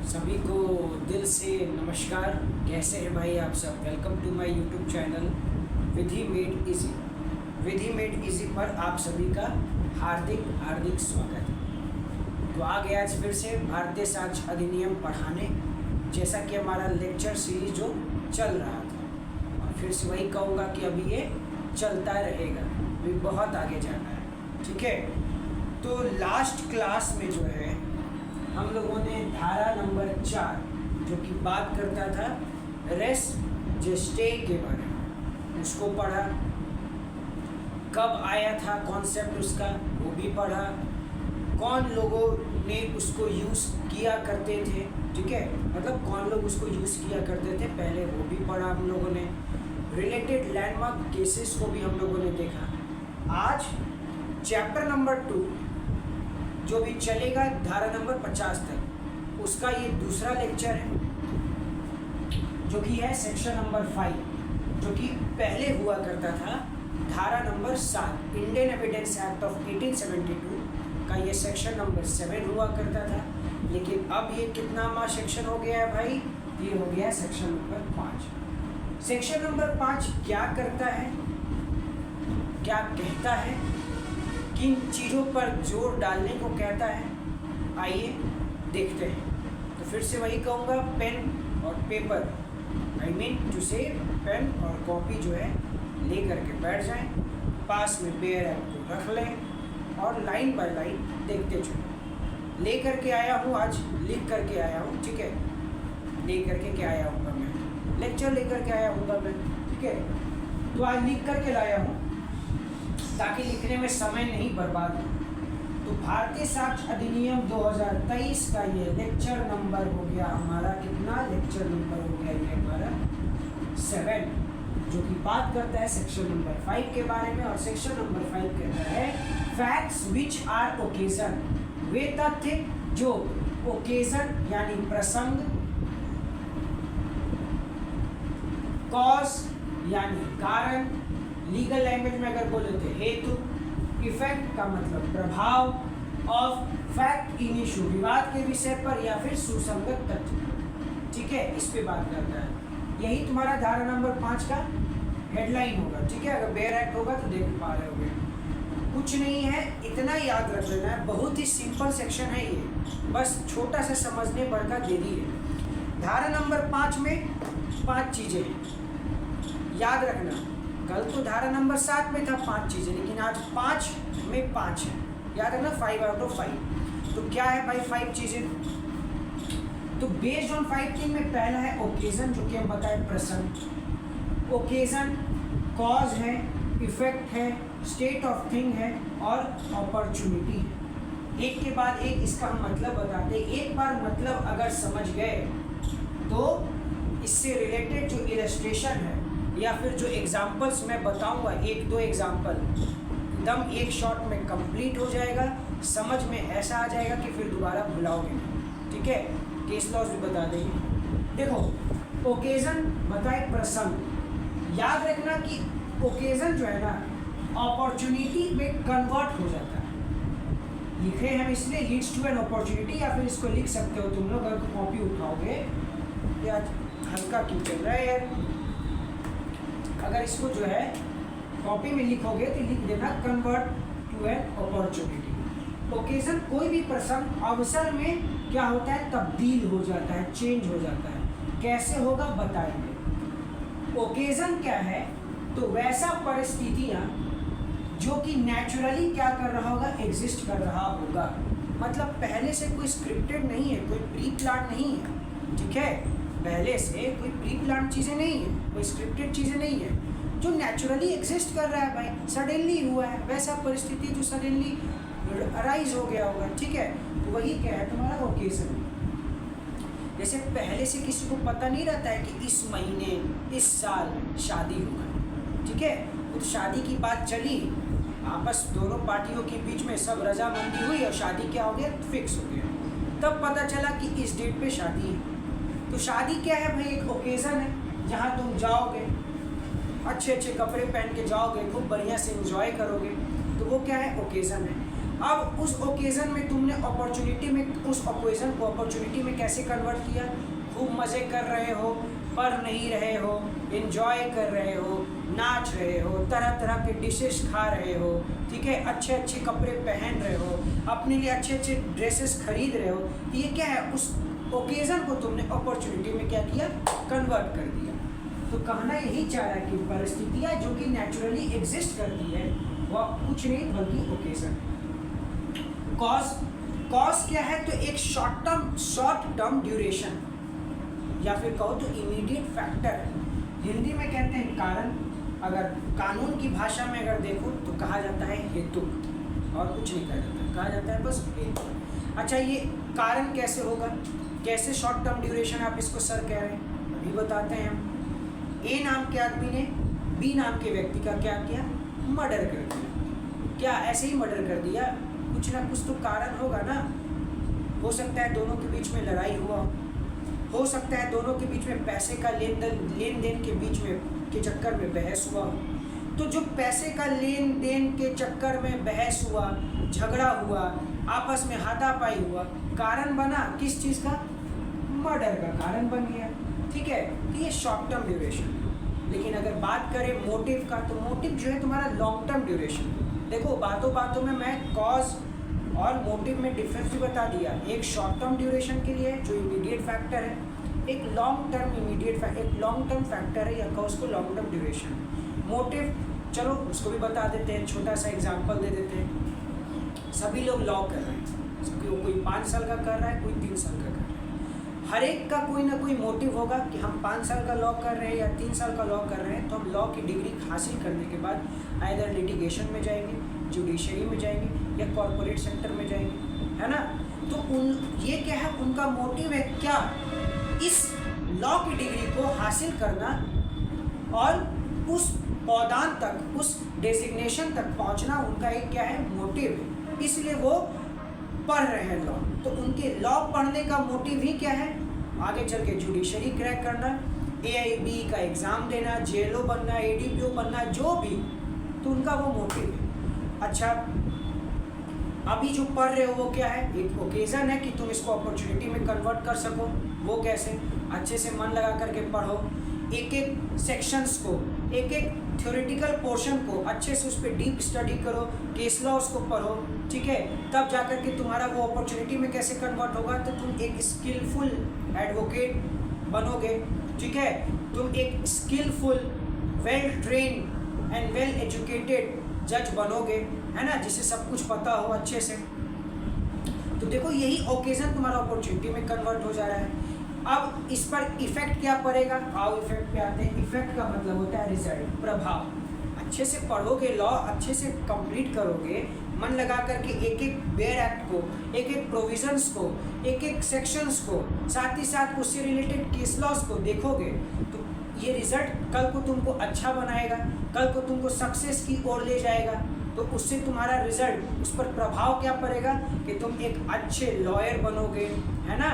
सभी को दिल से नमस्कार। कैसे हैं भाई आप सब? Welcome to my YouTube channel Vidhi made easy. Vidhi made easy पर आप सभी का हार्दिक हार्दिक स्वागत है। तो आ गया आज फिर से भारतीय साक्ष्य अधिनियम पढ़ाने, जैसा कि हमारा लेक्चर सीरीज जो चल रहा था, और फिर से वही कहूँगा कि अभी ये चलता रहेगा, अभी बहुत आगे जाना है। ठीक है, तो लास्ट क्लास में जो है हम लोगों ने धारा नंबर 4 जो कि बात करता था रेस जेस्टे के बारे में, उसको पढ़ा। कब आया था कॉन्सेप्ट उसका, वो भी पढ़ा। कौन लोगों ने उसको यूज़ किया करते थे, ठीक है, मतलब कौन लोग उसको यूज़ किया करते थे पहले, वो भी पढ़ा हम लोगों ने। रिलेटेड लैंडमार्क केसेस को भी हम लोगों ने देखा। आज चैप्टर नंबर 2 जो भी चलेगा धारा नंबर 50 तक, उसका ये दूसरा लेक्चर है, जो कि है सेक्शन नंबर 5, जो कि पहले हुआ करता था धारा number 7 Indian evidence act of 1872 का ये सेक्शन नंबर 7 हुआ करता था। लेकिन अब ये कितना सेक्शन हो गया है भाई? ये हो गया सेक्शन नंबर 5। सेक्शन नंबर 5 क्या करता है, क्या कहता है, किन चीज़ों पर जोर डालने को कहता है, आइए देखते हैं। तो फिर से वही कहूँगा, पेन और पेपर, आई मीन टू से पेन और कॉपी जो है ले करके बैठ जाएं, पास में बेयर एक्ट को रख लें और लाइन बाय लाइन देखते चलें। ले करके आया हूँ आज, लिख करके आया हूँ, ठीक है, ले करके क्या आया हूँगा मैं, लेक्चर ले करके आया हूँगा मैं, ठीक है। तो आज लिख करके लाया हूँ ताकि लिखने में समय नहीं बर्बाद हो। तो भारतीय साक्ष्य अधिनियम 2023 का ये लेक्चर नंबर हो गया हमारा, कितना लेक्चर नंबर हो गया ये हमारा 7, जो कि बात करता है सेक्शन नंबर 5 के बारे में। और सेक्शन नंबर 5 कहता है फैक्ट्स विच आर ओकेजन, वे तथ्य जो ओकेजन यानी प्रसंग, कॉज यानी कारण, लीगल लैंग्वेज में अगर बोले तो हेतु, इफेक्ट का मतलब प्रभाव, ऑफ फैक्ट इन इशू विवाद के विषय पर या फिर सुसंगत तथ्य, ठीक है, इस पे बात करता है। यही तुम्हारा धारा नंबर 5 का हेडलाइन होगा, ठीक है। अगर बेयर एक्ट होगा तो देख पा रहे होगे, कुछ नहीं है, इतना याद रख लेना है। बहुत ही सिंपल सेक्शन है ये, बस छोटा सा समझने पर का देरी है। धारा नंबर 5 में 5 चीजें हैं, याद रखना। कल तो धारा नंबर 7 में था 5 चीज़ें, लेकिन आज 5 में 5 है, याद रखना, 5 आउट ऑफ 5। तो क्या है भाई 5 चीज़ें? तो बेस्ड ऑन 5 थिंग में पहला है ओकेजन, जो कि हम बताए प्रसंग। ओकेजन कॉज है, इफेक्ट है, स्टेट ऑफ थिंग है और अपॉर्चुनिटी है। एक के बाद एक इसका हम मतलब बताते हैं। एक बार मतलब अगर समझ गए तो इससे रिलेटेड जो इलस्ट्रेशन है या फिर जो एग्जाम्पल्स मैं बताऊंगा, 1-2 एग्जाम्पल एकदम एक शॉट में कंप्लीट हो जाएगा, समझ में ऐसा आ जाएगा कि फिर दोबारा भुलाओगे नहीं, ठीक है। केस लॉज भी बता देंगे। देखो ओकेजन बताए प्रसंग, याद रखना कि ओकेजन जो है ना अपॉर्चुनिटी में कन्वर्ट हो जाता है। लिखे हम इसलिए लीड्स टू एन अपॉर्चुनिटी, या फिर इसको लिख सकते हो तुम लोग अगर कॉपी उठाओगे। या हल्का क्यों चल रहा है यार, अगर इसको जो है कॉपी में लिखोगे तो लिख देना convert to an opportunity. Occasion कोई भी प्रसंग अवसर में क्या होता है, तब्दील हो जाता है, चेंज हो जाता है। कैसे होगा बताएंगे। ओकेजन क्या है? तो वैसा परिस्थितियाँ जो कि नेचुरली क्या कर रहा होगा, एग्जिस्ट कर रहा होगा, मतलब पहले से कोई स्क्रिप्टेड नहीं है, कोई प्री प्लान नहीं है, ठीक है। पहले से कोई प्री प्लान चीज़ें नहीं है, कोई स्क्रिप्टेड चीज़ें नहीं है, जो नेचुरली एग्जिस्ट कर रहा है भाई, सडनली हुआ है, वैसा परिस्थिति जो सडनली अराइज हो गया होगा, ठीक है। तो वही क्या है तुम्हारा ओकेजन। जैसे पहले से किसी को पता नहीं रहता है कि इस महीने इस साल शादी होगा, ठीक है, तो शादी की बात चली, आपस दोनों पार्टियों के बीच में सब रजामंदी हुई और शादी क्या हो गया, फिक्स हो गया। तब पता चला कि इस डेट पे शादी है। तो शादी क्या है भाई? एक ओकेज़न है जहाँ तुम जाओगे, अच्छे अच्छे कपड़े पहन के जाओगे, खूब बढ़िया से एंजॉय करोगे, तो वो क्या है, ओकेज़न है। अब उस ओकेज़न में तुमने अपॉर्चुनिटी में उस ओकेज़न को अपॉर्चुनिटी में कैसे कन्वर्ट किया? खूब मज़े कर रहे हो, पर नहीं रहे हो, एंजॉय कर रहे हो, नाच रहे हो, तरह तरह के डिशेस खा रहे हो, ठीक है, अच्छे अच्छे कपड़े पहन रहे हो, अपने लिए अच्छे अच्छे ड्रेसेस खरीद रहे हो। ये क्या है? उस ओकेज़न को तुमने अपॉर्चुनिटी में क्या किया? कन्वर्ट कर दिया। तो कहना यही चाह रहा है कि परिस्थितियाँ जो कि नेचुरली एग्जिस्ट करती है वह कुछ नहीं बल्कि ओकेज़न। कॉज क्या है? तो एक शॉर्ट टर्म ड्यूरेशन या फिर कहो तो इमीडिएट फैक्टर है। हिंदी में कहते हैं कारण, अगर कानून की भाषा में अगर देखो तो कहा जाता है हेतु, और कुछ नहीं कहा जाता है बस हेतु। अच्छा, ये कारण कैसे होगा? कैसे शॉर्ट टर्म ड्यूरेशन आप इसको सर कह रहे हैं? अभी बताते हैं हम। ए नाम के आदमी ने बी नाम के व्यक्ति का क्या किया? मर्डर कर दिया। क्या ऐसे ही मर्डर कर दिया? कुछ ना कुछ तो कारण होगा ना। हो सकता है दोनों के बीच में लड़ाई हुआ, हो सकता है दोनों के बीच में पैसे का लेन देन के बीच में के चक्कर में बहस हुआ। तो जो पैसे का लेन देन के चक्कर में बहस हुआ, झगड़ा हुआ, आपस में हाथापाई हुआ, कारण बना किस चीज़ का? मर्डर का कारण बन गया। ठीक है, तो ये शॉर्ट टर्म ड्यूरेशन। लेकिन अगर बात करें मोटिव का, तो मोटिव जो है तुम्हारा लॉन्ग टर्म ड्यूरेशन। देखो, बातों बातों में मैं कॉज और मोटिव में डिफरेंस भी बता दिया। एक शॉर्ट टर्म ड्यूरेशन के लिए जो इमीडिएट फैक्टर है, एक लॉन्ग टर्म एक लॉन्ग टर्म फैक्टर है, या कहो उसको लॉन्ग टर्म ड्यूरेशन। मोटिव, चलो उसको भी बता देते हैं, छोटा सा एग्जांपल दे देते हैं। सभी लोग लॉ कर रहे हैं, कोई 5 साल का कर रहा है, कोई 3 साल का कर रहा है। हर एक का कोई ना कोई मोटिव होगा कि हम 5 साल का लॉ कर रहे हैं या 3 साल का लॉ कर रहे हैं, तो हम लॉ की डिग्री हासिल करने के बाद आइदर लिटिगेशन में जाएंगे, जुडिशरी में जाएंगे, या कॉरपोरेट सेक्टर में जाएंगे, है ना। तो ये क्या है? उनका मोटिव है क्या? इस लॉ की डिग्री को हासिल करना और उस पौधान तक, उस डेजिग्नेशन तक पहुंचना उनका एक क्या है? मोटिव है। इसलिए वो पढ़ रहे हैं लॉ। तो उनके लॉ पढ़ने का मोटिव ही क्या है? आगे चल के जुडिशरी क्रैक करना, AIB का एग्ज़ाम देना, JLO बनना, ADPO बनना, जो भी, तो उनका वो मोटिव है। अच्छा, अभी जो पढ़ रहे हो वो क्या है? एक ओकेज़न है कि तुम इसको अपॉर्चुनिटी में कन्वर्ट कर सको। वो कैसे? अच्छे से मन लगा करके पढ़ो, एक एक सेक्शंस को, एक एक थ्योरेटिकल पोर्शन को अच्छे से उस पर डीप स्टडी करो, केस लॉ उसको पढ़ो, ठीक है। तब जाकर के तुम्हारा वो अपॉर्चुनिटी में कैसे कन्वर्ट होगा? तो तुम एक स्किलफुल एडवोकेट बनोगे, ठीक है। तुम एक skilful, well train and well educated जज बनोगे, है ना, जिसे सब कुछ पता हो अच्छे से। तो देखो, यही ओकेज़न तुम्हारा अपॉर्चुनिटी में कन्वर्ट हो जा रहा है। अब इस पर इफेक्ट क्या पड़ेगा? आओ इफेक्ट पे आते हैं। इफेक्ट का मतलब होता है रिजल्ट, प्रभाव। अच्छे से पढ़ोगे लॉ, अच्छे से कंप्लीट करोगे, मन लगा करके एक एक बेयर एक्ट को, एक एक प्रोविजंस को, एक एक सेक्शंस को, साथ ही साथ उससे रिलेटेड केस लॉस को देखोगे, तो ये रिजल्ट कल को तुमको अच्छा बनाएगा, कल को तुमको सक्सेस की ओर ले जाएगा। तो उससे तुम्हारा रिजल्ट, उस पर प्रभाव क्या पड़ेगा कि तुम एक अच्छे लॉयर बनोगे, है ना,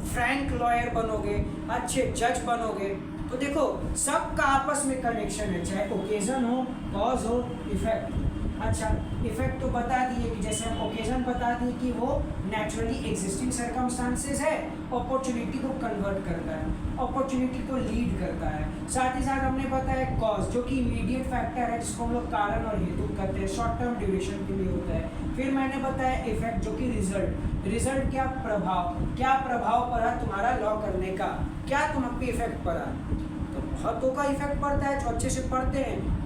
फ्रैंक लॉयर बनोगे, अच्छे जज बनोगे। तो देखो, सबका आपस में कनेक्शन है, चाहे ओकेज़न हो, कॉज हो, इफेक्ट। अच्छा, इफेक्ट तो बता दिए कि जैसे हम ओकेज़न बता दिए कि वो नेचुरली एग्जिस्टिंग सर्कमस्टांसेस है, अपॉर्चुनिटी को कन्वर्ट करता है, अपॉर्चुनिटी को लीड करता है। साथ ही साथ हमने बताया कॉज, जो कि इमीडिएट फैक्टर है, जिसको हम लोग कारण और हेतु कहते हैं, शॉर्ट टर्म ड्यूरेशन के लिए होता है। फिर मैंने बताया इफेक्ट, जो कि रिजल्ट क्या? प्रभाव। क्या प्रभाव पड़ा तुम्हारा लॉ करने का? क्या तुम पे इफेक्ट पड़ा? तो बहुतों का इफेक्ट पड़ता है जो अच्छे से पढ़ते हैं।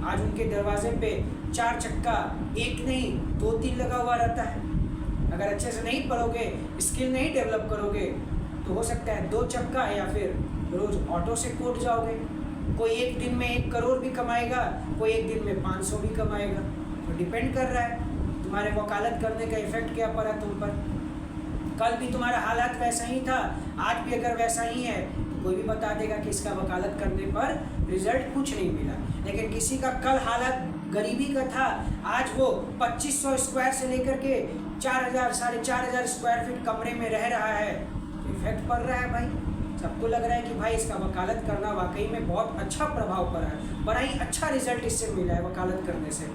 आज उनके दरवाजे पे 4 चक्का, एक नहीं 2-3 लगा हुआ रहता है। अगर अच्छे से नहीं पढ़ोगे, स्किल नहीं डेवलप करोगे, तो हो सकता है 2 चक्का या फिर रोज ऑटो से कोट जाओगे। कोई एक दिन में 1 करोड़ भी कमाएगा, कोई एक दिन में 500 भी कमाएगा। तो डिपेंड कर रहा है तुम्हारे वकालत करने का इफेक्ट क्या पड़ा तुम पर। कल भी तुम्हारा हालात वैसा ही था, आज भी अगर वैसा ही है, तो कोई भी बता देगा कि इसका वकालत करने पर रिजल्ट कुछ नहीं मिला। लेकिन किसी का कल हालात गरीबी का था, आज वो 2500 स्क्वायर से लेकर के 4000, 4500 स्क्वायर फीट कमरे में रह रहा है, इफेक्ट पड़ रहा है भाई। सबको लग रहा है कि भाई इसका वकालत करना वाकई में बहुत अच्छा प्रभाव पड़ा है, बड़ा ही अच्छा रिजल्ट इससे मिला है वकालत करने से।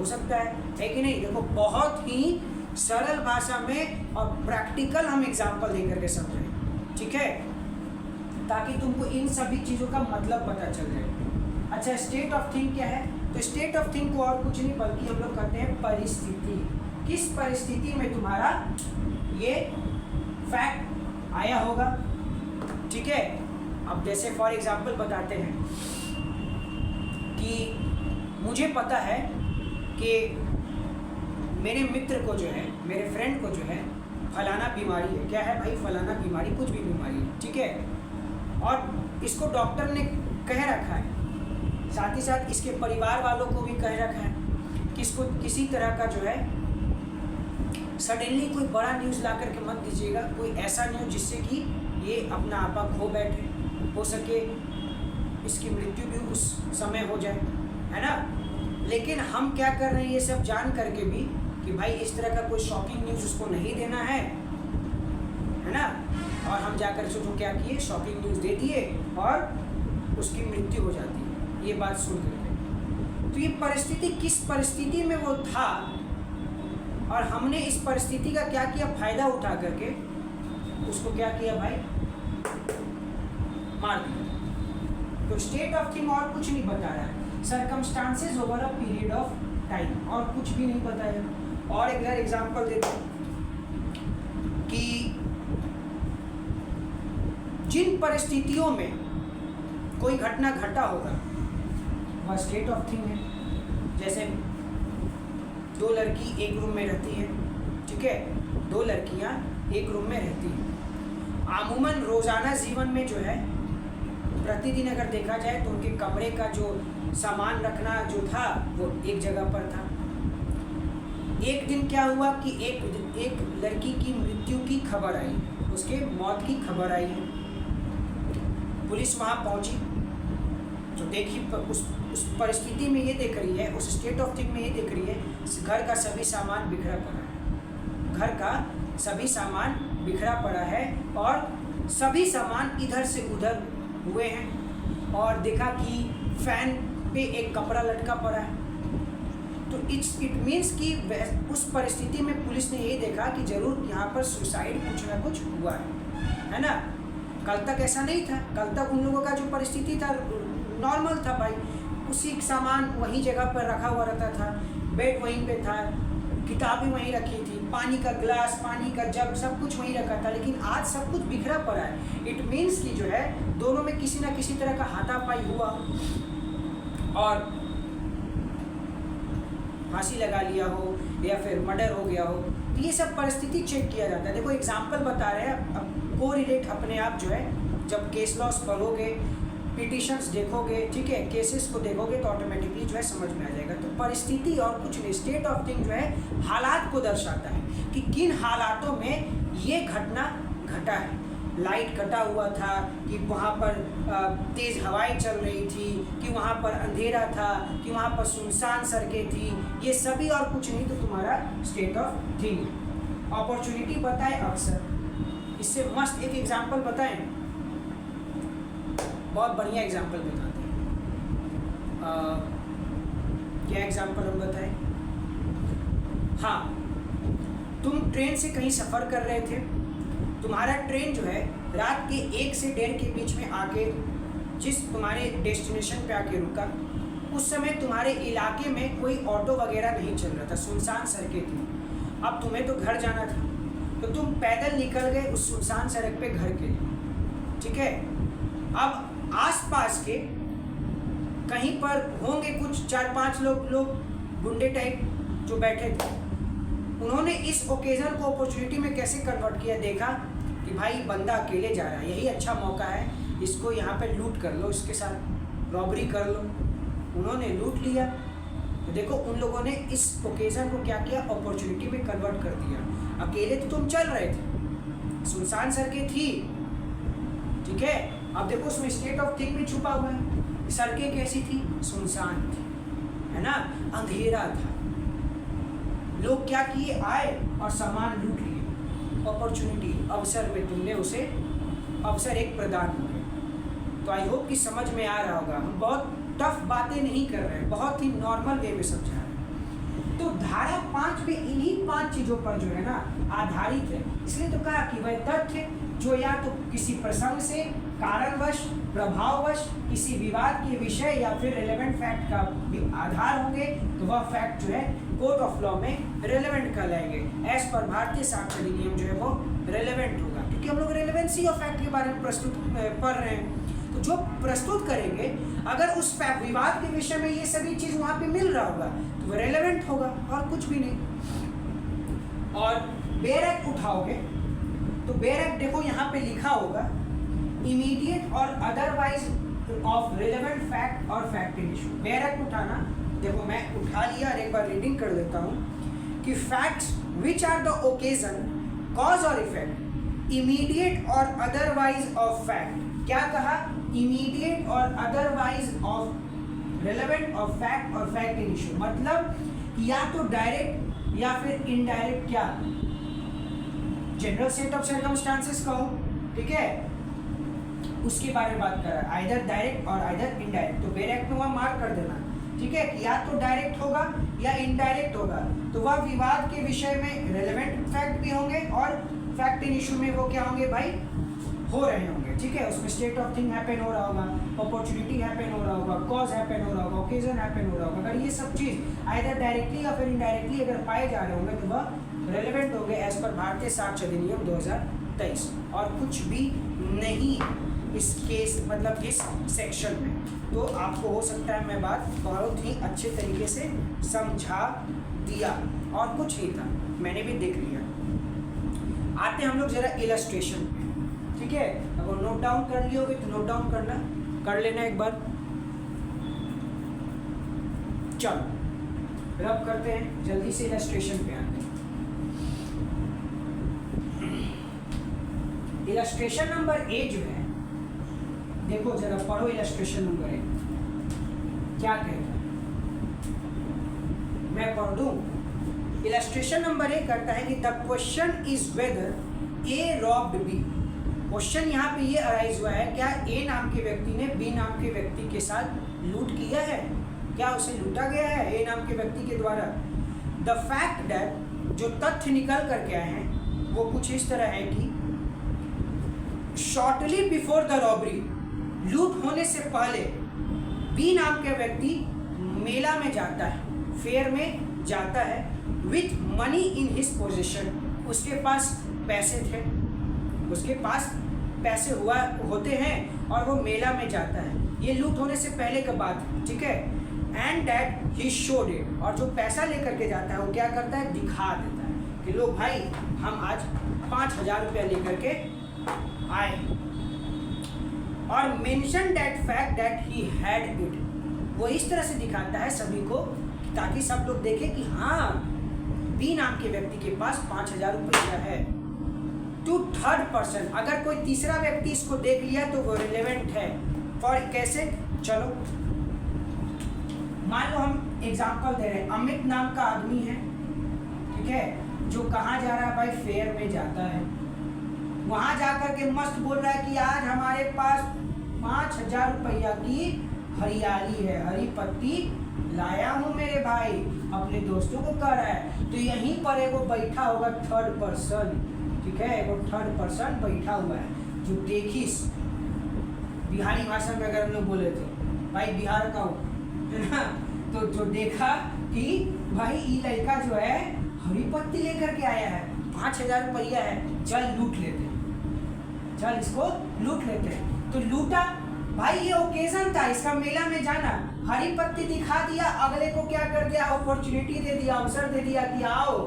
हो सकता है कि नहीं? देखो बहुत ही सरल भाषा में और प्रैक्टिकल हम एग्जाम्पल देकर के समझें, ठीक है, ताकि तुमको इन सभी चीज़ों का मतलब पता चल जाए। अच्छा, स्टेट ऑफ थिंग क्या है? तो स्टेट ऑफ थिंग को और कुछ नहीं बल्कि हम लोग कहते हैं परिस्थिति। किस परिस्थिति में तुम्हारा ये फैक्ट आया होगा, ठीक है। अब जैसे फॉर एग्जाम्पल बताते हैं कि मुझे पता है कि मेरे मित्र को जो है, मेरे फ्रेंड को जो है फलाना बीमारी है। क्या है भाई? फलाना बीमारी, कुछ भी बीमारी है, ठीक है, और इसको डॉक्टर ने कह रखा है, साथ ही साथ इसके परिवार वालों को भी कह रखा है कि इसको किसी तरह का जो है सडनली कोई बड़ा न्यूज़ ला करके मत दीजिएगा, कोई ऐसा न्यूज़ जिससे कि ये अपना आपा खो बैठे, हो सके इसकी मृत्यु भी उस समय हो जाए, है ना। लेकिन हम क्या कर रहे हैं, ये सब जान करके भी कि भाई इस तरह का कोई शॉकिंग न्यूज़ उसको नहीं देना है ना, और हम जाकर सोचो क्या किए, शॉकिंग न्यूज़ दे दिए और उसकी मृत्यु हो जाती है ये बात सुन करके। तो ये परिस्थिति, किस परिस्थिति में वो था और हमने इस परिस्थिति का क्या किया, फायदा उठा करके उसको क्या किया भाई, मार दिया। तो स्टेट ऑफ थिंग और कुछ नहीं बता रहा है, circumstances over a period of time, और कुछ भी नहीं बताया। और एक एग्जांपल देता हूं कि जिन परिस्थितियों में कोई घटना घटा होगा वह स्टेट ऑफ थिंग है। जैसे दो लड़की एक रूम में रहती है, ठीक है, दो लड़कियां एक रूम में रहती हैं। आमूमन रोज़ाना जीवन में जो है प्रतिदिन अगर देखा जाए तो उनके कमरे का जो सामान रखना जो था वो एक जगह पर था। एक दिन क्या हुआ कि एक लड़की की मृत्यु की खबर आई, उसके मौत की खबर आई है। पुलिस वहाँ पहुँची तो देखी उस परिस्थिति में ये देख रही है, उस स्टेट ऑफ थिंग में ये देख रही है घर का सभी सामान बिखरा पड़ा है, घर का सभी सामान बिखरा पड़ा है और सभी सामान इधर से उधर हुए हैं, और देखा कि फैन पे एक कपड़ा लटका पड़ा है। तो इट मीन्स कि उस परिस्थिति में पुलिस ने ये देखा कि जरूर यहाँ पर सुसाइड कुछ ना कुछ हुआ है ना। कल तक ऐसा नहीं था, कल तक उन लोगों का जो परिस्थिति था नॉर्मल था भाई, उसी सामान वहीं जगह पर रखा हुआ रहता था, बेड वहीं पे था, किताबें वहीं रखी थी, पानी का ग्लास, पानी का जग, सब कुछ वहीं रखा था। लेकिन आज सब कुछ बिखरा पड़ा है। इट मीन्स कि जो है दोनों में किसी ना किसी तरह का हाथापाई हुआ और फांसी लगा लिया हो या फिर मर्डर हो गया हो। तो ये सब परिस्थिति चेक किया जाता है। देखो एग्जाम्पल बता रहे हैं, अब कोरिलेट अपने आप जो है जब केस लॉस पढ़ोगे, पिटिशंस देखोगे, ठीक है, केसेस को देखोगे तो ऑटोमेटिकली जो है समझ में आ जाएगा। तो परिस्थिति और कुछ नहीं, स्टेट ऑफ थिंग जो है हालात को दर्शाता है कि किन हालातों में ये घटना घटा है। लाइट कटा हुआ था, कि वहाँ पर तेज़ हवाएं चल रही थी, कि वहाँ पर अंधेरा था, कि वहाँ पर सुनसान सड़कें थी, ये सभी और कुछ नहीं तो तुम्हारा स्टेट ऑफ थिंग। अपॉर्चुनिटी बताए अक्सर, इससे मस्त एक एग्जाम्पल बताएं, बहुत बढ़िया एग्जाम्पल बताते हैं। क्या एग्जाम्पल हम बताएं? हाँ, तुम ट्रेन से कहीं सफ़र कर रहे थे, तुम्हारा ट्रेन जो है रात के 1 से 1:30 के बीच में आके जिस तुम्हारे डेस्टिनेशन पे आके रुका, उस समय तुम्हारे इलाके में कोई ऑटो वगैरह नहीं चल रहा था, सुनसान सड़कें थी। अब तुम्हें तो घर जाना था तो तुम पैदल निकल गए उस सुनसान सड़क पे घर के लिए, ठीक है। अब आसपास के कहीं पर होंगे कुछ 4-5 लोग गुंडे टाइप जो बैठे थे, उन्होंने इस ओकेजन को अपॉर्चुनिटी में कैसे कन्वर्ट किया, देखा कि भाई बंदा अकेले जा रहा है, यही अच्छा मौका है, इसको यहाँ पे लूट कर लो, इसके साथ रॉबरी कर लो। उन्होंने लूट लिया। तो देखो उन लोगों ने इस ओकेजन को क्या किया, अपॉर्चुनिटी में कन्वर्ट कर दिया। अकेले तो तुम चल रहे थे, सुनसान सड़कें थी, ठीक है। अब देखो उसमें स्टेट ऑफ थिंग में छुपा हुआ है। सड़कें कैसी थी? सुनसान थी, है ना, अंधेरा था। लोग क्या किए, आए और सामान लूट लिए। अपॉर्चुनिटी, अवसर में तुमने उसे अवसर एक प्रदान किया। तो आई होप कि समझ में आ रहा होगा। हम बहुत टफ बातें नहीं कर रहे हैं, बहुत ही नॉर्मल वे में समझा रहे हैं। तो धारा 5 में इन्हीं 5 चीजों पर जो है ना आधारित है। इसलिए तो कहा कि वह तथ्य जो या तो किसी प्रसंग से कारणवश, प्रभाववश, किसी विवाद के विषय या फिर रेलेवेंट फैक्ट का आधार होंगे, तो वह फैक्ट जो है कोर्ट ऑफ लॉ में रेलेवेंट कहलाएंगे। एज पर भारतीय साक्ष्य अधिनियम जो है वो रेलेवेंट होगा, क्योंकि हम लोग रेलेवेंसी ऑफ फैक्ट के बारे में प्रस्तुत पढ़ रहे हैं। तो जो प्रस्तुत करेंगे अगर उस विवाद के विषय में ये सभी चीज वहां पे मिल रहा होगा तो वो रेलेवेंट होगा, और कुछ भी नहीं। और बेयर एक्ट उठाओगे तो बेयर एक्ट देखो यहाँ पे लिखा होगा इमीडिएट और अदरवाइज ऑफ रिलेवेंट फैक्ट और fact in issue. Bare act उठाना, देखो मैं उठा लिया और एक बार रीडिंग कर देता हूँ कि facts which are the occasion, cause और इफेक्ट, इमीडिएट और अदरवाइज ऑफ फैक्ट। क्या कहा? इमीडिएट और otherwise of relevant of fact और फैक्ट इन इशू, मतलब या तो डायरेक्ट या फिर इनडायरेक्ट, क्या जनरल सेट ऑफ सर्कमस्टांसेस कहो, ठीक है, उसके बारे में बात कर रहा है, आइदर डायरेक्ट और आइदर इनडायरेक्ट। तो बेयर एक्ट में वहां मार्क कर देना, ठीक है, कि या तो डायरेक्ट होगा या इनडायरेक्ट होगा, तो वह विवाद के विषय में रेलेवेंट फैक्ट भी होंगे और फैक्ट इन इशू में वो क्या होंगे भाई, हो रहे होंगे, ठीक है। उसमें स्टेट ऑफ थिंग हैपन हो रहा होगा, अपॉर्चुनिटी हैपन हो रहा होगा, कॉज हैपन हो रहा होगा, ओकेजन हैपन हो रहा होगा। अगर ये सब चीज आइदर डायरेक्टली या फिर इनडायरेक्टली अगर पाए जा रहे होंगे तो वह रेलेवेंट होंगे एज पर भारतीय साक्ष्य अधिनियम 2023, और कुछ भी नहीं इस केस मतलब इस सेक्शन में। तो आपको हो सकता है मैं बात बहुत ही अच्छे तरीके से समझा दिया, और कुछ नहीं था, मैंने भी देख लिया। आते हम लोग जरा इलस्ट्रेशन पे, ठीक है। अगर नोट डाउन कर लियोगे तो नोट डाउन कर लेना एक बार। चलो रब करते हैं, जल्दी से इलस्ट्रेशन पे आते हैं। इलस्ट्रेशन नंबर ए जो है, देखो जरा पढ़ो इलस्ट्रेशन नंबर ए क्या कहता है, मैं पढ़ दूं। इलस्ट्रेशन नंबर ए करता है कि the question is whether A robbed B. Question यहाँ पे ये अराइज हुआ है, क्या ए नाम के व्यक्ति ने बी नाम के व्यक्ति के साथ लूट किया है, क्या उसे लूटा गया है ए नाम के व्यक्ति के द्वारा। द फैक्ट दैट, जो तथ्य निकल करके आए हैं वो कुछ इस तरह है कि शॉर्टली बिफोर द रॉबरी, लूट होने से पहले बी नाम के व्यक्ति मेला में जाता है, फेयर में जाता है, with money in his position, उसके पास पैसे थे, उसके पास पैसे होते हैं और वो मेला में जाता है। ये लूट होने से पहले का बात है, ठीक है। And that he showed it, और जो पैसा लेकर के जाता है वो क्या करता है, दिखा देता है कि लो भाई हम आज 5,000 रुपया लेकर के आए, और mention that fact that he had it, वो इस तरह से दिखाता है सभी को ताकि सब लोग देखें कि हाँ बी नाम के व्यक्ति के पास 5,000 रुपया है। टू थर्ड पर्सन, अगर कोई तीसरा व्यक्ति इसको देख लिया तो वो रिलेवेंट है। फॉर कैसे, चलो मान लो हम एग्जांपल दे रहे हैं, अमित नाम का आदमी है, ठीक है, जो कहाँ जा रहा है भाई, फेयर में जाता है। वहां जाकर के मस्त बोल रहा है कि आज हमारे पास 5,000 रुपया की हरियाली है, हरी पत्ती लाया हूँ मेरे भाई, अपने दोस्तों को कह रहा है। तो यहीं पर एगो बैठा होगा थर्ड पर्सन, ठीक है, एगो थर्ड पर्सन बैठा हुआ है जो देखिस, बिहारी भाषा में अगर हम लोग बोले थे भाई बिहार का हूँ, है ना, तो जो देखा कि भाई ये लड़का जो है हरी पत्ती लेकर के आया है, 5,000 रुपया है, चल लूट लेते हैं, चल इसको लूट लेते हैं। तो लूटा भाई, ये ओकेजन था इसका मेला में जाना, हरी पत्ती दिखा दिया, अगले को क्या कर दिया, अपॉर्चुनिटी दे दिया, अवसर दे दिया कि आओ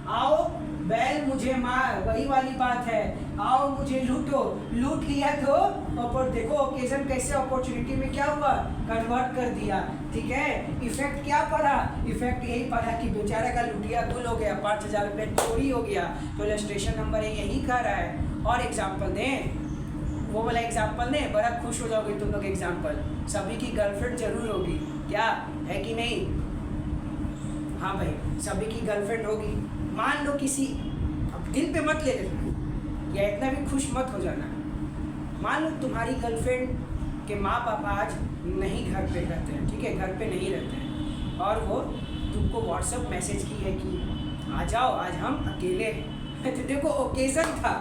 आओ बैल मुझे मार, वही वाली बात है, आओ मुझे लूटो, लूट लिया तो और देखो ओकेजन कैसे अपॉर्चुनिटी में क्या हुआ, कन्वर्ट कर दिया, ठीक है। इफेक्ट क्या पड़ा, इफेक्ट यही पड़ा कि बेचारे का लुटिया गुल हो गया, 5,000 रुपये चोरी हो गया। तो इलस्ट्रेशन नंबर यही कह रहा है। और एग्जाम्पल दें, वो वाला एग्जाम्पल दें, बड़ा खुश हो जाओगे तुम लोग। एग्जाम्पल, सभी की गर्लफ्रेंड जरूर होगी, क्या है कि नहीं, हाँ भाई सभी की गर्लफ्रेंड होगी। मान लो किसी, अब दिल पे मत ले लेना या इतना भी खुश मत हो जाना, मान लो तुम्हारी गर्लफ्रेंड के माँ पापा आज नहीं घर पे रहते हैं, ठीक है, घर पे नहीं रहते हैं, और वो तुमको व्हाट्सएप मैसेज की है कि आ जाओ आज हम अकेले हैं। तो देखो ओकेज़न था,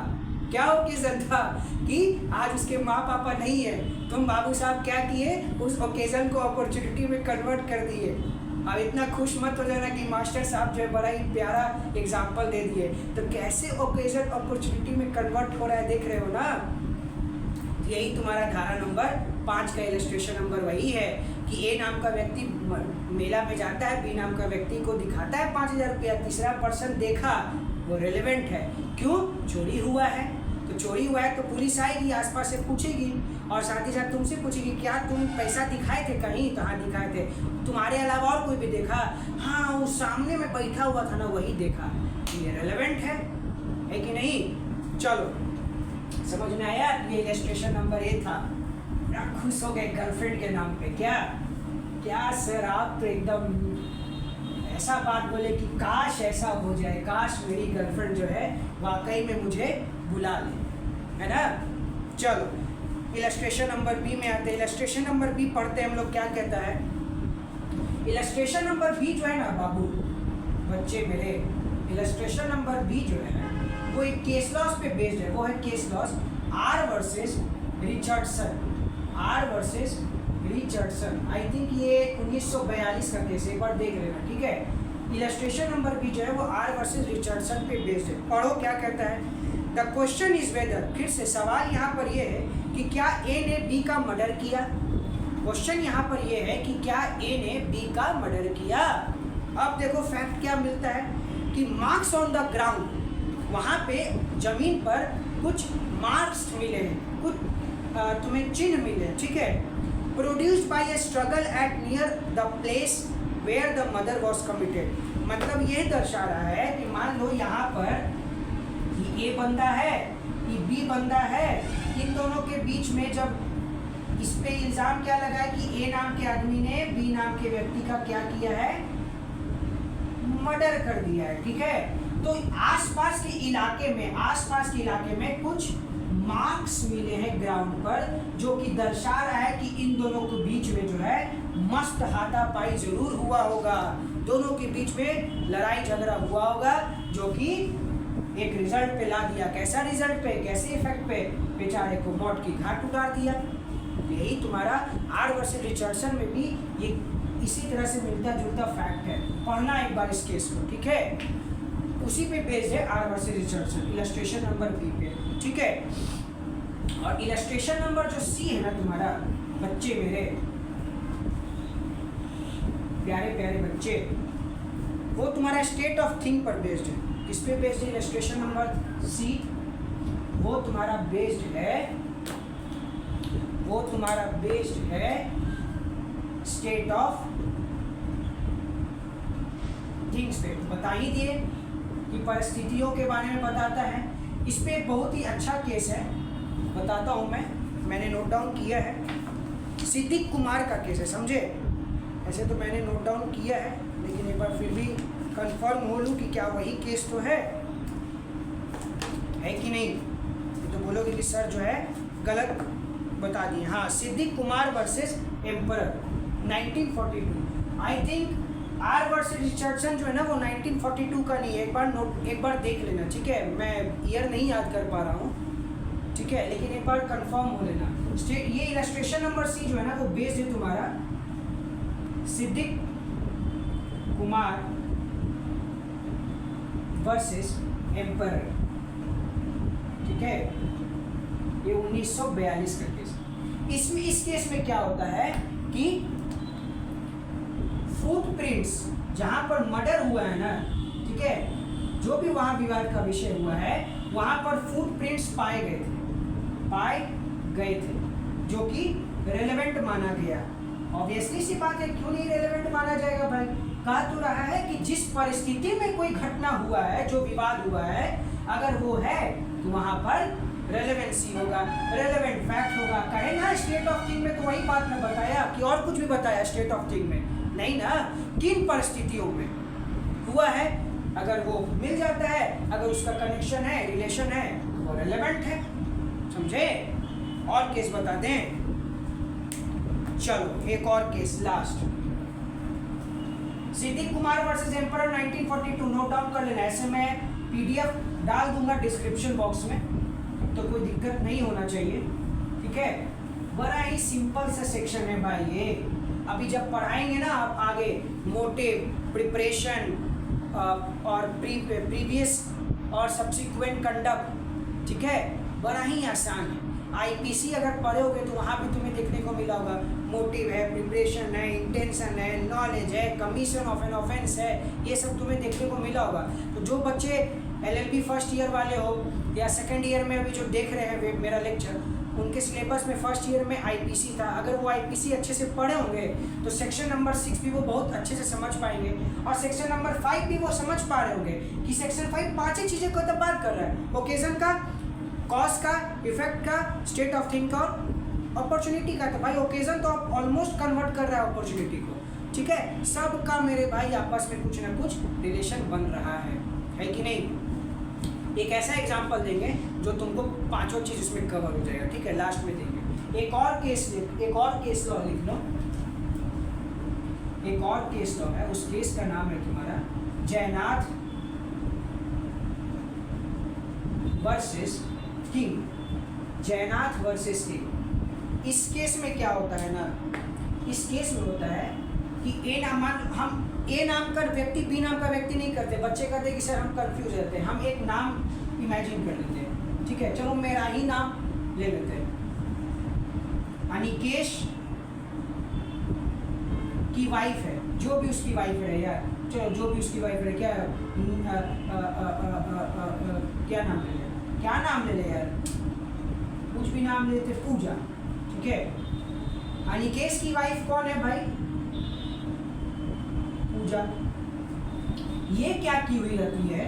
क्या ओकेज़न था कि आज उसके माँ पापा नहीं है। तुम बाबू साहब क्या किए, उस ओकेज़न को अपॉर्चुनिटी में कन्वर्ट कर दिए। अब इतना खुश मत हो जाना कि मास्टर साहब जो है बड़ा ही प्यारा एग्जाम्पल दे दिए। तो कैसे ओकेज़न अपॉर्चुनिटी में कन्वर्ट हो रहा है देख रहे हो ना। यही तुम्हारा धारा नंबर 5 का इलस्ट्रेशन नंबर वही है कि ए नाम का व्यक्ति मेला में जाता है, बी नाम का व्यक्ति को दिखाता है 5,000 रुपया, तीसरा पर्सन देखा, वो रेलेवेंट है। क्यों? चोरी हुआ है। तो चोरी हुआ है तो पुलिस आएगी, आसपास से पूछेगी और साथ ही साथ तुमसे पूछेगी क्या तुम पैसा दिखाए थे कहीं? तो हाँ दिखाए थे। तुम्हारे अलावा और कोई भी देखा? हाँ वो सामने में बैठा हुआ था ना, वही देखा। ये रेलेवेंट है कि नहीं? चलो समझ में आया। ये इलस्ट्रेशन नंबर ए था। बड़ा खुश हो गए गर्लफ्रेंड के नाम पे। क्या सर आप तो एकदम ऐसा बात बोले कि काश ऐसा हो जाए, काश मेरी गर्लफ्रेंड जो है वाकई में मुझे बुला ले, है ना। चलो इलस्ट्रेशन नंबर बी में आते हैं। इलस्ट्रेशन नंबर बी पढ़ते हम लोग, क्या कहता है। इलस्ट्रेशन नंबर बी जो है ना बाबू बच्चे मेरे, इलस्ट्रेशन नंबर बी जो है वो एक केस लॉस पे बेस्ड है। वो है case laws are versus Richardson. Are versus Richardson, I think ये 1942 का केस है, एक बार देख लेना, ठीक है। इलस्ट्रेशन नंबर बी जो है वो आर वर्सेस रिचर्डसन पे बेस्ड है। पढ़ो क्या कहता है। द क्वेश्चन इज वेदर, फिर से सवाल यहाँ पर ये है कि क्या ए ने बी का मर्डर किया। क्वेश्चन यहाँ पर ये है कि क्या ए ने बी का मर्डर किया। अब देखो फैक्ट क्या मिलता है कि मार्क्स ऑन द ग्राउंड, वहाँ पे जमीन पर कुछ मार्क्स मिले हैं, कुछ तुम्हें चिन्ह मिले, ठीक है। Produced by a struggle at near the place where the murder was committed. मतलब ये दर्शा रहा है कि मान लो यहाँ पर ये ए बंदा है, ये बी बंदा है, इन दोनों के बीच में जब इस पे इल्ज़ाम क्या लगा है कि ए नाम के आदमी ने बी नाम के व्यक्ति का क्या किया है, मर्डर कर दिया है, ठीक है। तो आसपास के इलाके में कुछ मार्क्स मिले हैं ग्राउंड पर, जो कि दर्शा रहा है कि इन दोनों के बीच में जो है मस्त हाथापाई जरूर हुआ होगा, दोनों के बीच में लड़ाई झगड़ा हुआ होगा, जो कि एक रिजल्ट पे ला दिया। कैसा रिजल्ट पे, कैसे इफेक्ट पे, बेचारे को मौत की घाट उतार दिया। यही तुम्हारा आर वर्सेस रिचर्डसन में भी ये इसी तरह से मिलता जुलता फैक्ट है। पढ़ना एक बार इस केस को, ठीक है। उसी पे बेस्ड है R versus Richardson, illustration number B पे, ठीक है। और इलस्ट्रेशन नंबर जो सी है ना तुम्हारा बच्चे मेरे प्यारे प्यारे बच्चे, वो तुम्हारा स्टेट ऑफ थिंग पर बेस्ड है। किस पे बेस्ड है इलस्ट्रेशन नंबर सी? वो तुम्हारा बेस्ड है स्टेट ऑफ थिंग्स पे। बता ही दिए कि परिस्थितियों के बारे में बताता है। इस पे एक बहुत ही अच्छा केस है, बताता हूँ मैंने नोट डाउन किया है। सिद्दीक कुमार का केस है, समझे। ऐसे तो मैंने नोट डाउन किया है, लेकिन एक बार फिर भी कंफर्म हो लूँ कि क्या वही केस तो है कि नहीं। तो बोलोगे कि सर जो है गलत बता दिए। हाँ, Siddique Kumar versus emperor 1942। I think R versus Richardson जो है ना वो 1942 का नहीं है। एक बार देख लेना, ठीक है। मैं ईयर नहीं याद कर पा रहा हूँ, ठीक है, लेकिन एक बार कंफर्म हो लेना। ये इलस्ट्रेशन नंबर सी जो है ना वो बेस्ड है तुम्हारा सिद्दीक कुमार वर्सेस एम्परर, ठीक है। ये 1942 का केस। इस केस में क्या होता है कि फुटप्रिंट्स जहां पर मर्डर हुआ है ना, ठीक है, जो भी वहां विवाद का विषय हुआ है वहां पर फुटप्रिंट्स पाए गए थे जो कि रेलेवेंट माना गया। ऑब्वियसली सी बात है, क्यों नहीं रेलेवेंट माना जाएगा भाई। कहा तो रहा है कि जिस परिस्थिति में कोई घटना हुआ है, जो विवाद हुआ है, अगर वो है तो वहां पर रेलेवेंसी होगा, रेलेवेंट फैक्ट होगा। कहे ना स्टेट ऑफ थिंग में, तो वही बात मैं बताया कि और कुछ भी बताया स्टेट ऑफ थिंग में नहीं ना, किन परिस्थितियों में हुआ है, अगर वो मिल जाता है, अगर उसका कनेक्शन है, रिलेशन है, वो रेलेवेंट है, समझे। और केस बता दें, चलो एक और case last. Siddique Kumar versus emperor 1942, note down कर लेना, ऐसे मैं पीडीएफ डाल दूंगा डिस्क्रिप्शन बॉक्स में, तो कोई दिक्कत नहीं होना चाहिए, ठीक है। बड़ा ही सिंपल सा सेक्शन है भाई ये। अभी जब पढ़ाएंगे ना आप आगे मोटिव, प्रिपरेशन और प्रीवियस और सब्सिक्वेंट कंडक्ट, ठीक है, बड़ा ही आसान है। आईपीसी अगर पढ़ोगे तो वहाँ भी तुम्हें देखने को मिला होगा, मोटिव है, प्रिपरेशन है, इंटेंशन है, नॉलेज है, कमीशन ऑफ एन ऑफेंस है, ये सब तुम्हें देखने को मिला होगा। तो जो बच्चे एलएलबी फर्स्ट ईयर वाले हो या सेकंड ईयर में अभी जो देख रहे हैं मेरा लेक्चर, उनके सिलेबस में फर्स्ट ईयर में आईपीसी था, अगर वो आईपीसी अच्छे से पढ़े होंगे तो सेक्शन नंबर 6 भी वो बहुत अच्छे से समझ पाएंगे, और सेक्शन नंबर 5 भी वो समझ पा रहे होंगे कि सेक्शन 5 पांच ही चीज़ें को तो बात कर रहा है, ओकेजन का, कॉज का, इफेक्ट का, स्टेट ऑफ थिंग का, अपॉर्चुनिटी का। तो भाई ओकेजन तो आप ऑलमोस्ट कन्वर्ट कर रहा है अपॉर्चुनिटी को, ठीक है। सबका मेरे भाई आपस में कुछ ना कुछ रिलेशन बन रहा है कि नहीं। एक ऐसा एग्जांपल देंगे जो तुमको पांचों चीज उसमें कवर हो जाएगा, ठीक है, लास्ट में देंगे। एक और केस लॉ लिख लो, एक और केस लॉ है, उस केस का नाम है तुम्हारा जयनाथ वर्सेस किंग, जयनाथ वर्सेस किंग। इस केस में क्या होता है ना, इस केस में होता है कि हम ए नाम का व्यक्ति बी नाम का व्यक्ति नहीं करते, बच्चे कहते कि सर हम कंफ्यूज रहते हैं, हम एक नाम इमेजिन कर लेते हैं, ठीक है, चलो मेरा ही नाम ले लेते हैं, अनिकेश की वाइफ है, जो भी उसकी वाइफ है यार, चलो जो भी उसकी वाइफ है, क्या नाम ले ले, क्या नाम ले ले यार, कुछ भी नाम लेते, पूजा, ठीक है। अनिकेश की वाइफ कौन है भाई, पूजा। ये क्या की हुई रहती है,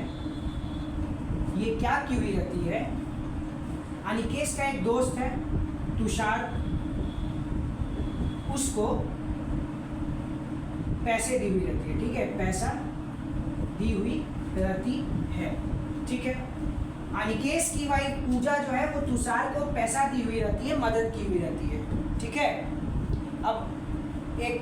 ये क्या की हुई रहती है, अनिकेश का एक दोस्त है तुषार, उसको पैसे दी हुई रहती है, ठीक है, पैसा दी हुई रहती है, ठीक है। अनिकेश की वाइफ पूजा जो है वो तुषार को पैसा दी हुई रहती है, मदद की हुई रहती है, ठीक है। अब एक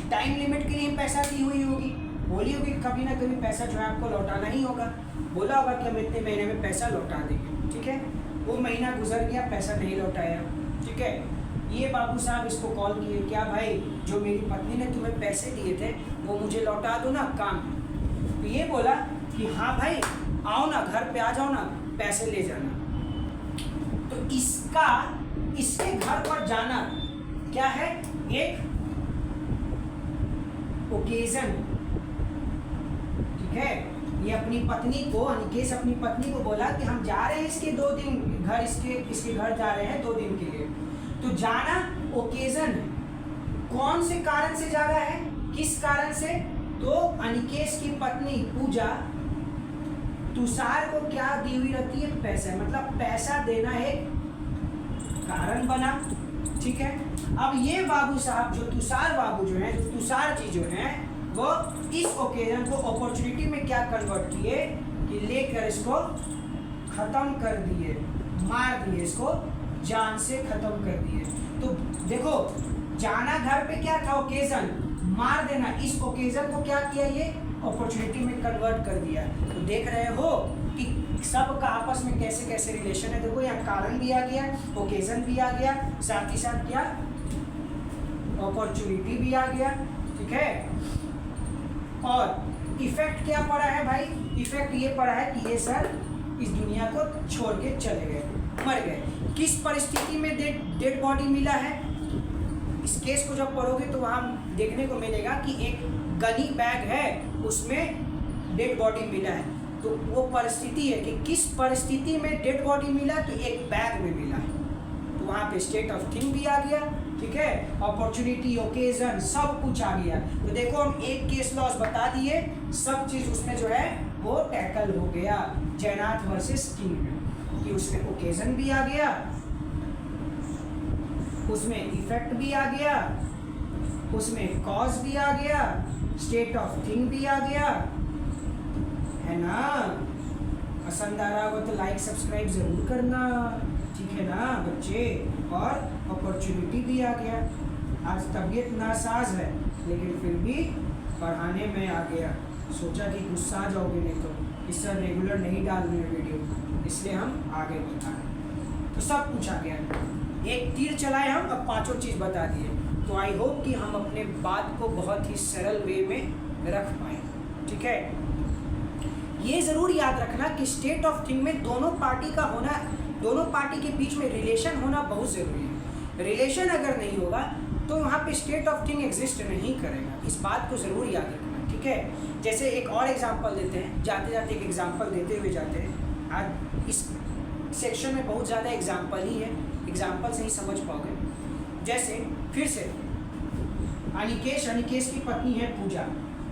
टाइम लिमिट के लिए पैसा दी हुई होगी, बोली होगी कभी ना कभी पैसा जो है आपको लौटाना ही होगा, बोला होगा कि हम इतने महीने में पैसा लौटा देंगे, ठीक है। वो महीना गुजर गया, पैसा नहीं लौटाया, ठीक है। ये बाबू साहब इसको कॉल किए, क्या भाई जो मेरी पत्नी ने तुम्हें पैसे दिए थे वो मुझे लौटा दो ना, काम। तो ये बोला कि हाँ भाई आओ ना, घर पे आ जाओ ना, पैसे ले जाना। तो इसके घर पर जाना क्या है, एक ओकेजन, ठीक है। ये अपनी पत्नी को, अनिकेश अपनी पत्नी को बोला कि हम जा रहे हैं इसके 2 दिन घर, इसके घर जा रहे हैं 2 दिन के लिए। तो जाना ओकेजन है, कौन से कारण से जा रहा है, किस कारण से, तो अनिकेश की पत्नी पूजा तुषार को क्या दी हुई रहती है, पैसा, मतलब पैसा देना एक कारण बना, ठीक है। अब ये बाबू साहब जो तुषार बाबू जो है, जो तुषार जी जो हैं, वो इस ओकेजन को अपॉर्चुनिटी में क्या कन्वर्ट किए कि लेकर इसको खत्म कर दिए, मार दिए, इसको जान से खत्म कर दिए। तो देखो जाना घर पे क्या था, ओकेजन, मार देना इस ओकेजन को क्या किया, ये अपॉर्चुनिटी में कन्वर्ट कर दिया। तो देख रहे हो कि सबका आपस में कैसे कैसे रिलेशन है। देखो यहाँ कारण भी आ गया, ओकेजन भी आ गया, साथ ही साथ क्या अपॉर्चुनिटी भी आ गया, ठीक है। और इफेक्ट क्या पड़ा है भाई, इफेक्ट ये पड़ा है कि ये सर इस दुनिया को छोड़ के चले गए, मर गए। किस परिस्थिति में डेड बॉडी मिला है, इस केस को जब पढ़ोगे तो वहाँ देखने को मिलेगा कि एक गनी बैग है, उसमें डेड बॉडी मिला है। तो वो परिस्थिति है कि किस परिस्थिति में डेड बॉडी मिला, तो एक बैग में मिला है। तो वहाँ पे स्टेट ऑफ थिंग भी आ गया, ठीक है, अपॉर्चुनिटी, ओकेजन, सब कुछ आ गया। तो देखो हम एक केस लॉस बता दिए, सब चीज़ उसमें जो है वो टैकल हो गया जयनाथ वर्सेस किंग में, कि उसमें ओकेजन भी आ गया, उसमें इफेक्ट भी आ गया, उसमें कॉज भी आ गया, स्टेट ऑफ थिंग भी आ गया, है ना। पसंद आ रहा होगा तो लाइक सब्सक्राइब जरूर करना, ठीक है ना बच्चे। और अपॉर्चुनिटी भी आ गया। आज तबीयत नासाज है लेकिन फिर भी पढ़ाने में आ गया, सोचा कि गुस्सा आ जाओगे नहीं तो इससे रेगुलर नहीं डाल रहे वीडियो, इसलिए हम आगे बता रहे। तो सब पूछा गया, एक तीर चलाए हम, अब पांचों चीज़ बता दिए। तो आई होप कि हम अपने बात को बहुत ही सरल वे में रख पाए। ठीक है, ये ज़रूर याद रखना कि स्टेट ऑफ थिंग में दोनों पार्टी का होना, दोनों पार्टी के बीच में रिलेशन होना बहुत ज़रूरी है। रिलेशन अगर नहीं होगा तो वहाँ पे स्टेट ऑफ थिंग एग्जिस्ट नहीं करेगा। इस बात को ज़रूर याद रखना। ठीक है, जैसे एक और एग्जांपल देते हैं, जाते जाते एक एग्जांपल देते हुए जाते हैं। आज इस सेक्शन में बहुत ज़्यादा एग्जांपल ही है, एग्जांपल से ही समझ पाओगे। जैसे फिर से अनिकेश, अनिकेश की पत्नी है पूजा।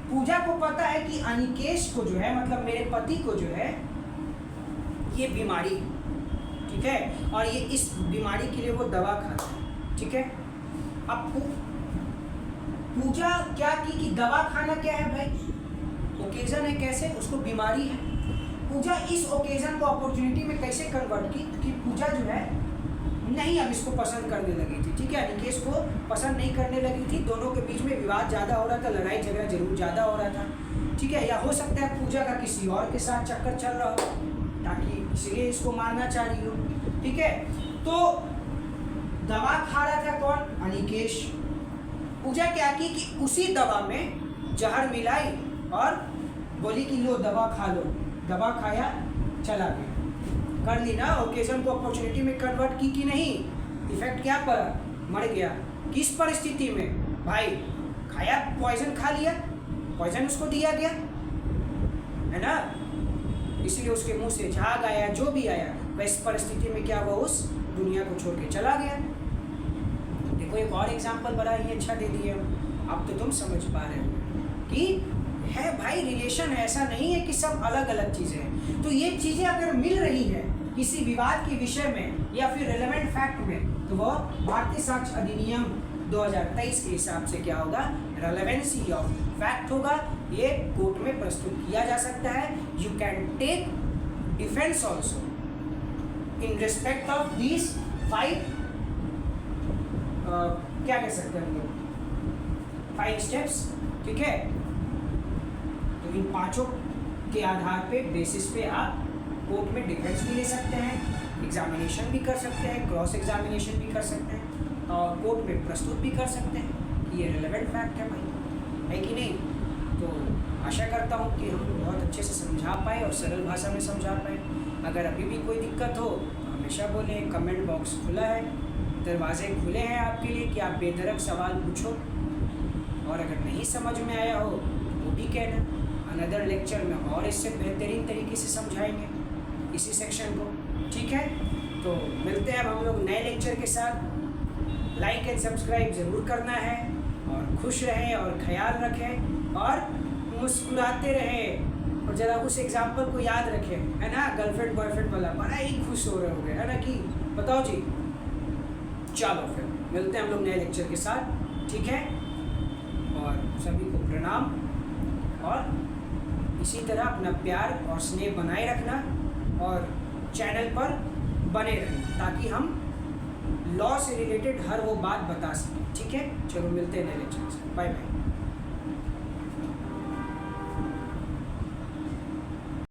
पूजा को पता है कि अनिकेश को जो है, मतलब मेरे पति को जो है ये बीमारी, ठीक है, और ये इस बीमारी के लिए वो दवा खाता है। ठीक है, अब पूजा क्या की कि दवा खाना क्या है भाई, ओकेजन है, कैसे, उसको बीमारी है। पूजा इस ओकेजन को अपॉर्चुनिटी में कैसे कन्वर्ट की कि पूजा जो है नहीं अब इसको पसंद करने लगी थी। ठीक है, अनिकेश को पसंद नहीं करने लगी थी, दोनों के बीच में विवाद ज़्यादा हो रहा था, लड़ाई झगड़ा जरूर ज़्यादा हो रहा था। ठीक है, या हो सकता है पूजा का किसी और के साथ चक्कर चल रहा हो, ताकि इसलिए इसको मारना चाह रही हो। ठीक है, तो दवा खा रहा था कौन, अनिकेश। पूजा क्या की कि उसी दवा में जहर मिलाई और बोली कि लो दवा खा लो। दवा खाया, चला गया, कर ली ना, ओकेजन को अपॉर्चुनिटी में कन्वर्ट की कि नहीं। इफेक्ट क्या पड़ा, मर गया। किस परिस्थिति में भाई, खाया, पॉइजन खा लिया, पॉइजन उसको दिया गया है ना, इसलिए उसके मुंह से झाग आया, जो भी आया, वैस परिस्थिति में क्या हुआ, उस दुनिया को छोड़ के चला गया। देखो एक और एग्जांपल बड़ा ही अच्छा दे दिया, अब तो तुम समझ पा रहे हो कि है भाई रिलेशन है, ऐसा नहीं है कि सब अलग अलग चीज़ें हैं। तो ये चीज़ें अगर मिल रही है किसी विवाद के विषय में या फिर रेलेवेंट फैक्ट में, तो वह भारतीय साक्ष्य अधिनियम 2023 के हिसाब से क्या होगा, रेलेवेंसी ऑफ फैक्ट होगा। ये कोर्ट में प्रस्तुत किया जा सकता है। You can take defence also in respect of this 5 क्या कह सकते हैं हम लोग, 5 स्टेप्स। ठीक है, तो इन पांचों के आधार पे, बेसिस पे आप कोर्ट में डिफेंस भी ले सकते हैं, एग्जामिनेशन भी कर सकते हैं, क्रॉस एग्जामिनेशन भी कर सकते हैं, और कोर्ट में प्रस्तुत भी कर सकते हैं कि ये रिलेवेंट फैक्ट है भाई, है कि नहीं। तो आशा करता हूँ कि हम बहुत अच्छे से समझा पाए और सरल भाषा में समझा पाए। अगर अभी भी कोई दिक्कत हो तो हमेशा बोलें, कमेंट बॉक्स खुला है, दरवाजे खुले हैं आपके लिए कि आप बेधड़क सवाल पूछो। और अगर नहीं समझ में आया हो तो वो भी कहना, अनदर लेक्चर में और इससे बेहतरीन तरीके से समझाएंगे इसी सेक्शन को। ठीक है, तो मिलते हैं अब हम लोग नए लेक्चर के साथ। लाइक एंड सब्सक्राइब ज़रूर करना है, और खुश रहें और ख्याल रखें और मुस्कुराते रहें, और ज़रा उस एग्जाम्पल को याद रखें, है ना, गर्लफ्रेंड बॉयफ्रेंड वाला, बड़ा ही खुश हो रहे होंगे, है ना, कि बताओ जी। चलो फिर मिलते हैं हम लोग नए लेक्चर के साथ। ठीक है, और सभी को प्रणाम, और इसी तरह अपना प्यार और स्नेह बनाए रखना और चैनल पर बने रहना, ताकि हम लॉ से रिलेटेड हर वो बात बता सकें। ठीक है, चलो मिलते हैं नए लेक्चर से। Bye bye.